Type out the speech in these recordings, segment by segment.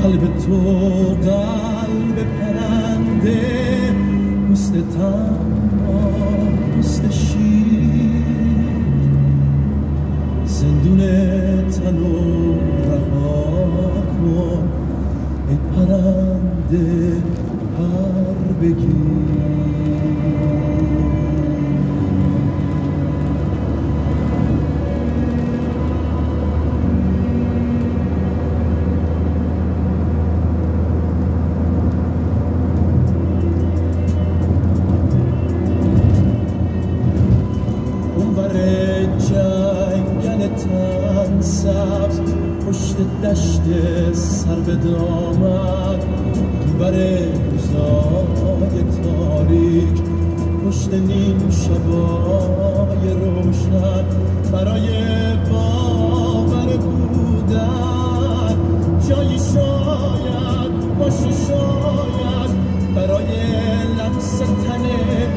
قلب تو قلب پرنده، پوست تنها پوست شیر، زندون تنو رها کن ای پرنده پر بگیر. جنگل تن سبز پشت دشت سر به دامن، بر روزای تاریک پشت نیم شبای روشن، برای باور بودن جایی شاید باشه، شاید برای لمس تن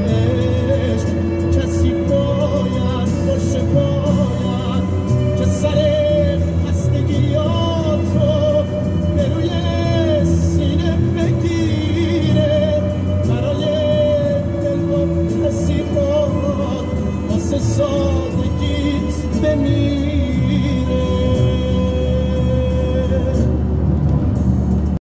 عشق کسی باید باشه، باید که سر خستگیاتو به روی سینه بگیره، برای دل و تصیحات واسه سادگیت بمیره.